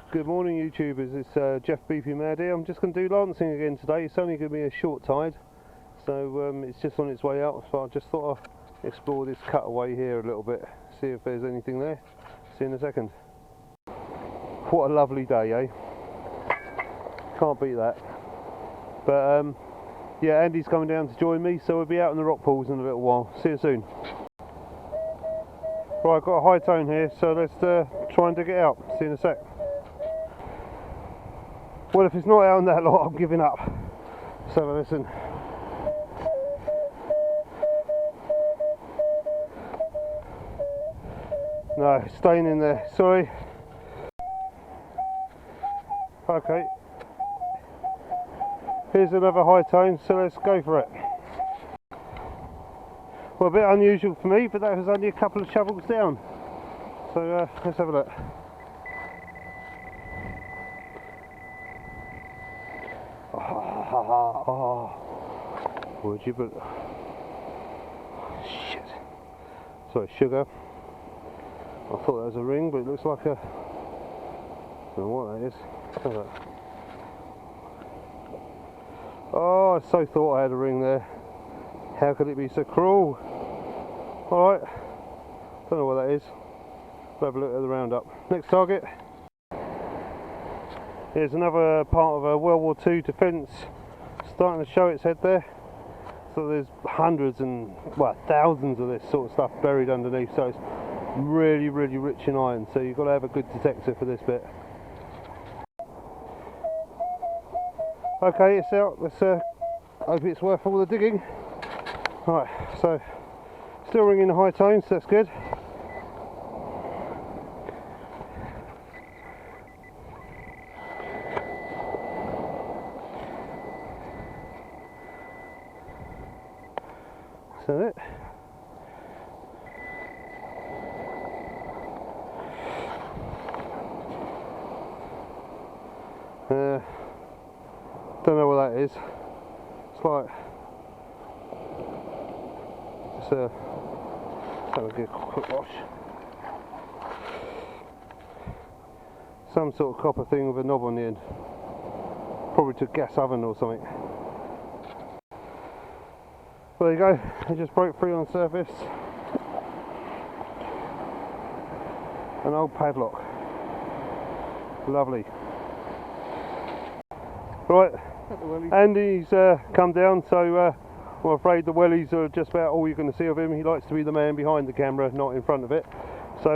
Good morning YouTubers, it's Jeff BP Mad here. I'm just going to do lancing again today. It's only going to be a short tide, so it's just on its way out, so I just thought I'd explore this cutaway here a little bit, see if there's anything there. See you in a second. What a lovely day, eh? Can't beat that. But yeah, Andy's coming down to join me, so we'll be out in the rock pools in a little while. See you soon. Right, I've got a high tone here, so let's try and dig it out. See you in a sec. Well, if it's not out on that lot, I'm giving up. So listen. No, it's staying in there. Sorry. Okay. Here's another high tone, so let's go for it. Well, a bit unusual for me, but that was only a couple of shovels down. So let's have a look. Oh, would you but shit. Sorry, sugar. I thought that was a ring, but it looks like a, I don't know what that is. Have a look. Oh, I so thought I had a ring there. How could it be so cruel? Alright, don't know what that is. We'll have a look at the roundup. Next target. Here's another part of a World War II defence starting to show its head there. So there's hundreds and, well, thousands of this sort of stuff buried underneath, so it's really, really rich in iron, so you've got to have a good detector for this bit. Okay, it's out. Let's hope it's worth all the digging. Right, so still ringing the high tones, so that's good. That's it. Don't know what that is. It's like just have a good quick wash. Some sort of copper thing with a knob on the end. Probably to a gas oven or something. Well, there you go. It just broke free on the surface. An old padlock. Lovely. Right, Andy's come down, so I'm afraid the wellies are just about all you're going to see of him. He likes to be the man behind the camera, not in front of it. So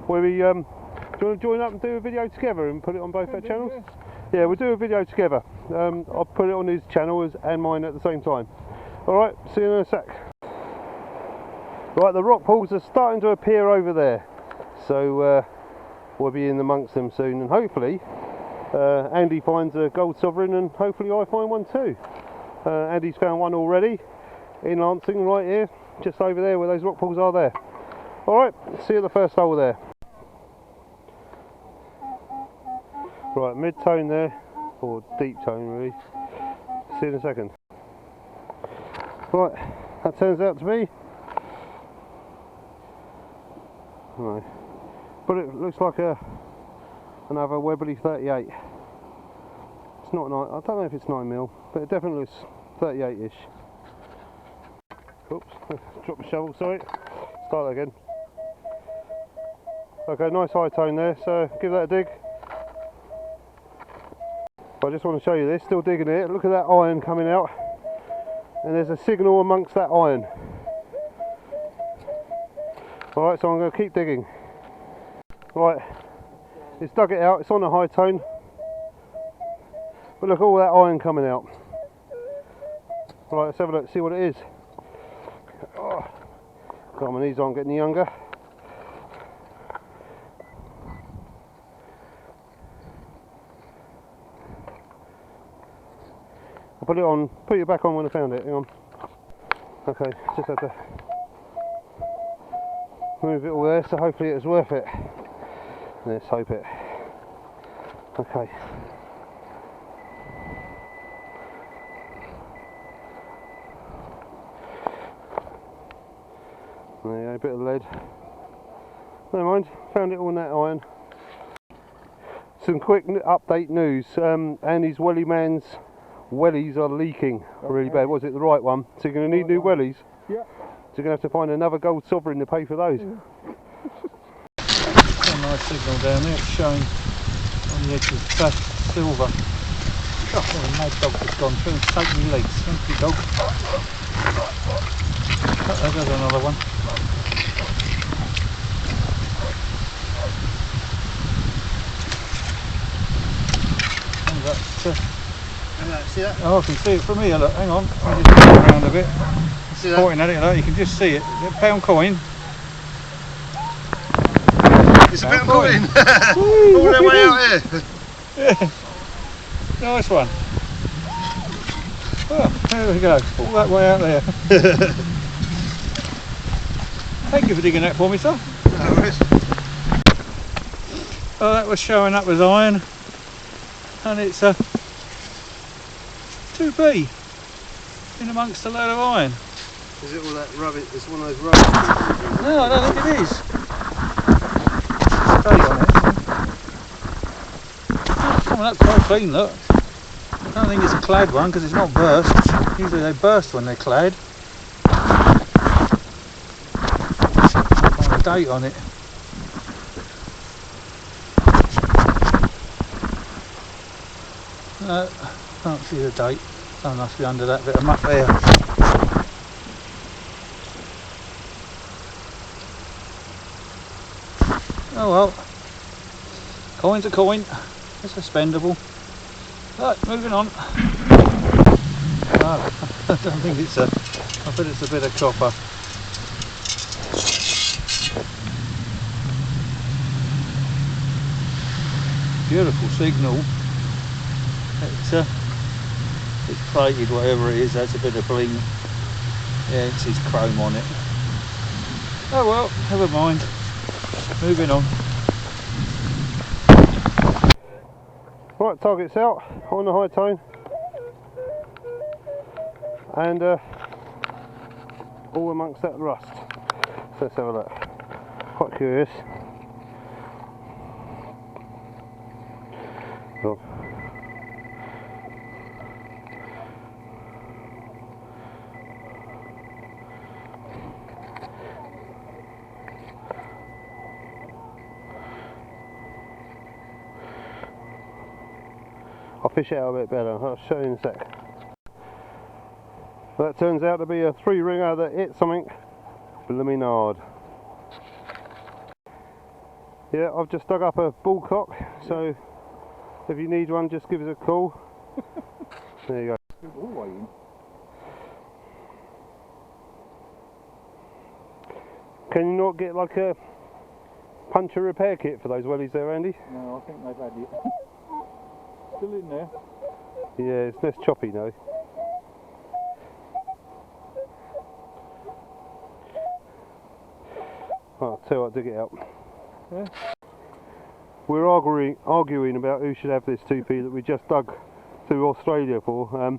do you want to join up and do a video together and put it on both our channels? Yeah, we'll do a video together. I'll put it on his channel and mine at the same time. Alright, see you in a sec. Right, the rock pools are starting to appear over there, so we'll be in amongst them soon, and hopefully Andy finds a gold sovereign, and hopefully I find one too. Andy's found one already in Lancing, right here, just over there where those rock pools are there. Alright, see you at the first hole there. Right, mid-tone there, or deep tone really. See you in a second. Right, that turns out to be, no, but it looks like another Webley 38. It's not 9, I don't know if it's 9mm, but it definitely looks 38ish. Oops, drop the shovel, sorry. Start that again. Okay, nice high tone there, so give that a dig. I just want to show you this, still digging it. Look at that iron coming out. And there's a signal amongst that iron. Alright, so I'm going to keep digging. Right, it's dug it out, it's on a high tone. But look at all that iron coming out. Right, let's have a look, see what it is. Oh, God, my knees aren't getting younger. I'll put it on, put it back on when I found it, hang on. Okay, just had to move it all there, so hopefully it was worth it. Let's hope it. Okay. There you go, a bit of lead. Never mind, found it all in that iron. some quick update news. Andy's welly man's wellies are leaking really bad. Was it the right one? So you're going to need new wellies? Yeah. So you're going to have to find another gold sovereign to pay for those. A nice signal down there, it's showing on the edge of silver. Oh, the mad dog has gone through and taken me legs. Thank you, dog. Oh, there's another one. See that? Oh, I can see it from here, look, hang on, I'll just turn around a bit. See that? Pointing at it, look, you can just see it. Is it a pound coin? It's a pound coin! All the way out here! Yeah, nice one. Well, there we go, all that way out there. Thank you for digging that for me, sir. No worries. Oh, that was showing up as iron, and it's a 2B in amongst a load of iron. Is it all that rubbish? It's one of those rubbish. No, I don't think it is. Date on it. It's coming up quite clean, look. I don't think it's a clad one because it's not burst. Usually they burst when they're clad. Find a date on it. No, can't see the date. So it must be under that bit of muck there. Oh well, coin's a coin, it's expendable. Right, moving on. Oh, I don't think it's a, I bet it's a bit of copper. Beautiful signal. It's plated, whatever it is, that's a bit of bling. Yeah, it's his chrome on it. Oh well, never mind. Moving on. Right, target's out on the high tone. And all amongst that rust. So let's have a look. Quite curious. Oh. I'll fish it out a bit better, I'll show you in a sec. That turns out to be a 3-ringer that hit something blooming hard. Yeah, I've just dug up a bullcock, so if you need one just give us a call. There you go. Can you not get like a puncture repair kit for those wellies there, Andy? No, I think they've had it. Still in there. Yeah, it's less choppy now. I'll tell you what, dig it out. Yeah. We're arguing about who should have this 2p that we just dug to Australia for. I'm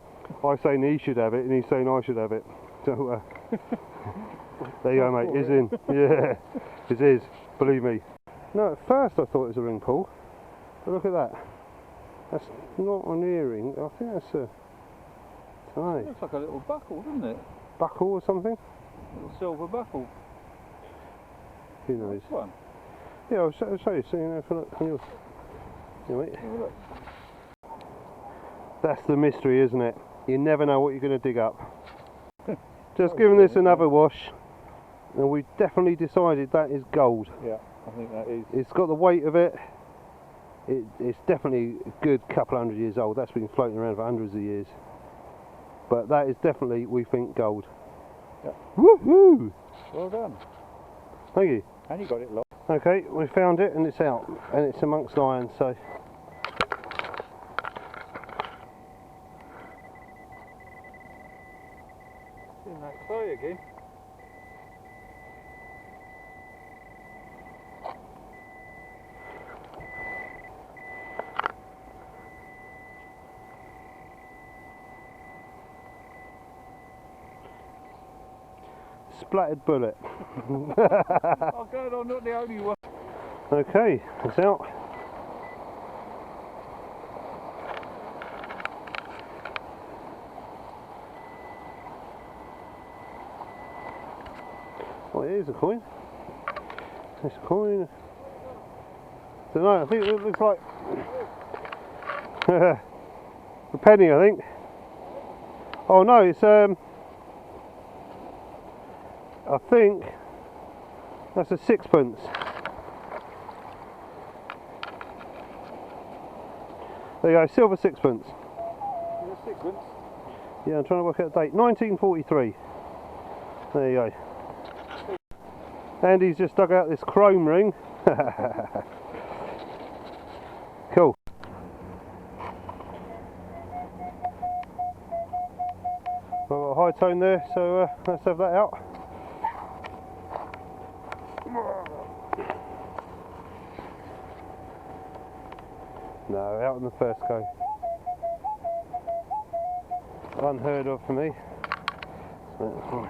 saying he should have it and he's saying I should have it. So there you go, mate, it's in. Yeah, it is, believe me. No, at first I thought it was a ring pull, but look at that. That's not an earring, I think that's a... It looks like a little buckle, doesn't it? Buckle or something? A little silver buckle. Who knows? This one. Yeah, I'll show you, so you know, for look on yours. Yeah, mate. Oh, look. That's the mystery, isn't it? You never know what you're going to dig up. Just giving this another wash, and we've definitely decided that is gold. Yeah, I think that is. It's got the weight of it. It's definitely a good couple 100 years old. That's been floating around for hundreds of years. But that is definitely, we think, gold. Yeah. Woohoo! Well done. Thank you. And you got it locked. Okay, we found it and it's out, and it's amongst iron, so. In that clay again. Splattered bullet. Oh God, I'm not the only one. Okay, it's out. it is a coin. It's a coin. Don't know, I think it looks like a penny, I think. Oh no, it's I think that's a sixpence. There you go, silver sixpence. Sixpence? Yeah, I'm trying to work out the date. 1943. There you go. Andy's just dug out this chrome ring. Cool. I've got a high tone there, so let's have that out. No, out on the first go. Unheard of for me. So that's my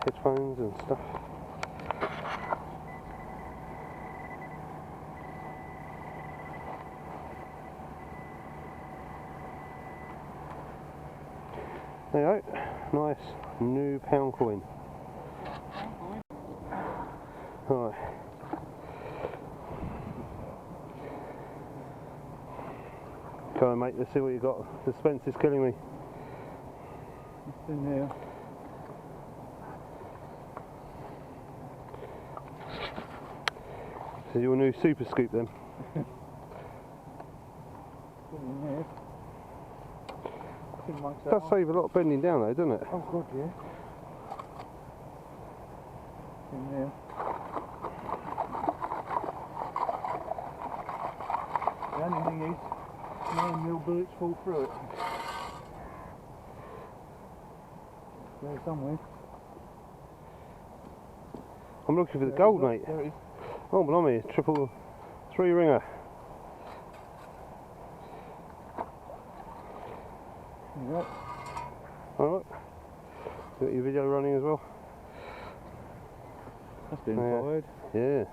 headphones and stuff. There you go, nice new pound coin. Right. Come on mate, let's see what you got. Suspense is killing me. It's in here. This is your new super scoop then? In here. Does save a lot of bending down though, doesn't it? Oh god, yeah. In there. The only thing is, 9mm bullets fall through it. There somewhere. I'm looking for the gold, mate. There it is. Oh, blimey, triple three ringer. There you go. Alright. You got your video running as well? That's been fired. Yeah.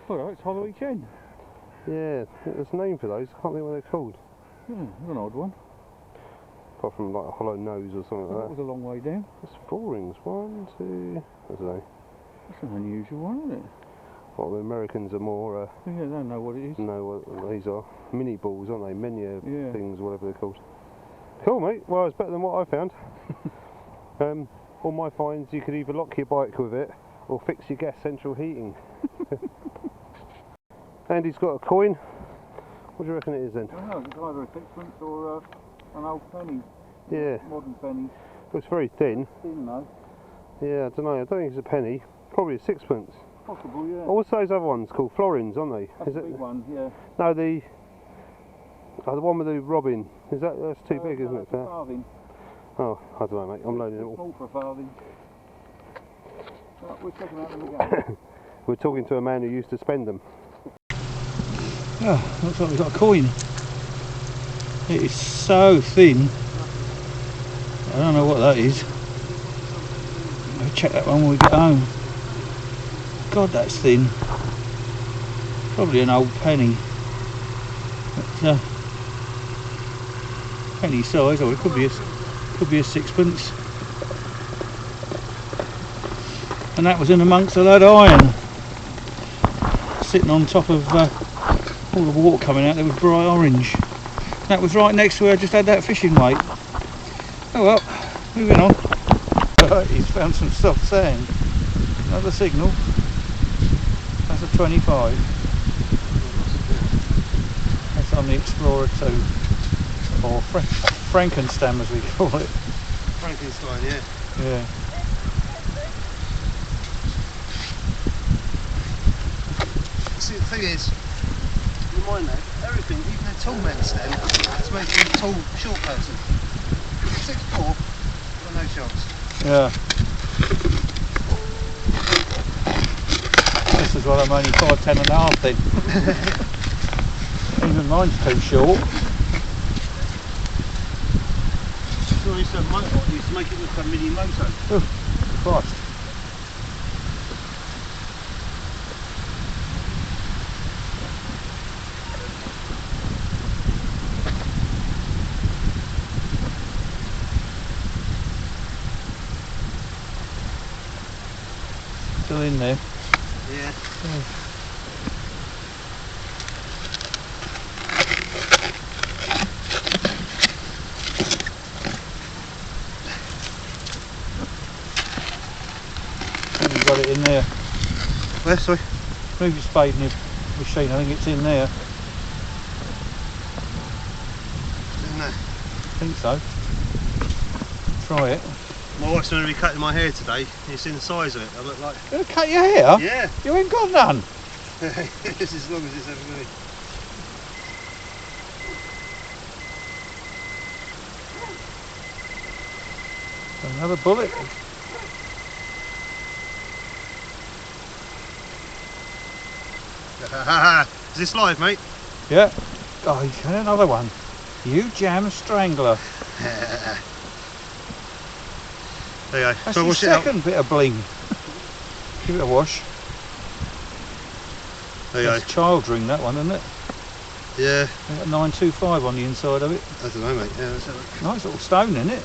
Alright, it's hollow each end. Yeah, there's a name for those. I can't think what they're called. That's an odd one. Apart from like a hollow nose or something That like was a long way down. that. That's 4 rings. 1, 2. I don't know. That's an unusual one, isn't it? Well, the Americans are more. Yeah, they don't know what it is. Know what these are. Mini balls, aren't they? Miniature Yeah. things, whatever they're called. Cool, mate. Well, it's better than what I found. All my finds, you could either lock your bike with it or fix your gas central heating. Andy's got a coin. What do you reckon it is then? I don't know, it's either a sixpence or an old penny. Yeah, Modern penny. looks very thin. Thin though. Yeah, I don't know. I don't think it's a penny. Probably a sixpence. Possible, yeah. Oh, what's those other ones called? Florins, aren't they? That's Is a it? big one, yeah. No, the one with the robin. Is that's too big, isn't it? For A that? farthing. Oh, I don't know, mate. I'm loading it Too all. small for a farthing. Right, we'll check them out when we go. We're talking to a man who used to spend them. Oh, looks like we've got a coin. It is so thin. I don't know what that is. I'll check that one when we get home. God, that's thin. Probably an old penny. But, penny size, or it could be a sixpence. And that was in amongst all that iron, sitting on top of all the water coming out. There was bright orange. That was right next to where I just had that fishing weight. Oh well, moving on. He's found some soft sand. Another signal. That's a 25. That's on the Explorer 2, or Frankenstein as we call it. Frankenstein, yeah. Yeah. See, the thing is, in my net, everything, even a tall man stand, it's made for a tall, short person. 6'4", got no chance. Yeah. This is what I'm only 5'10" and a half then. Even mine's too short. Sure, used to have motor, used to make it look like a mini moto. Oh, Christ. still in there. Yeah. You've got it in there. Where, sorry? Move your spade in your machine, I think it's in there. In there. I think so. Try it. My wife's going to be cutting my hair today. It's in the size of it. I look like. You're gonna cut your hair? Yeah. You ain't got none. It's as long as it's ever going to be. Another bullet. Is this live, mate? Yeah. Oh, he's got another one. You jam strangler. There you go. That's So your wash it out. second bit of bling. Give it a wash. There you go. That's child ring, that one, isn't it? Yeah. It's got 925 on the inside of it. I don't know, mate. Yeah, let's have a look. Nice little stone in it.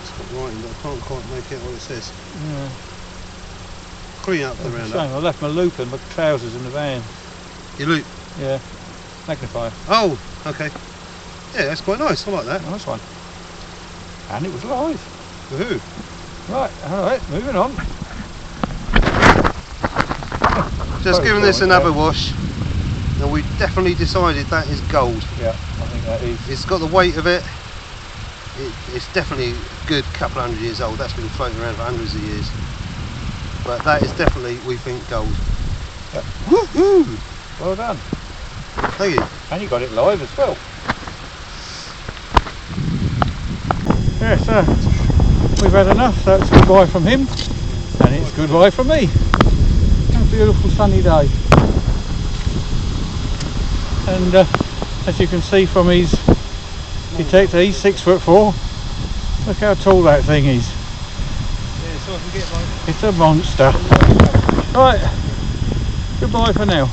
It's got writing, but I can't quite make out what it says. Yeah. Clean up the That's a round shame. up. I left my loop and my trousers in the van. You loop. Yeah. Magnifier. Oh, okay. Yeah, that's quite nice. I like that. Nice one. And it was live. Woohoo. Right, alright, moving on. Just Very giving this cool, another yeah. wash, and we definitely decided that is gold. Yeah, I think that is. It's got the weight of it. It's definitely a good couple hundred years old. That's been floating around for hundreds of years. But that is definitely, we think, gold. Yep. Woohoo! Well done. Thank you. And you got it live as well. Yes, we've had enough. That's goodbye from him, and it's goodbye from me. A beautiful sunny day. And as you can see from his detector, he's 6'4". Look how tall that thing is. Yeah, so I can get like... It's a monster. Right, goodbye for now.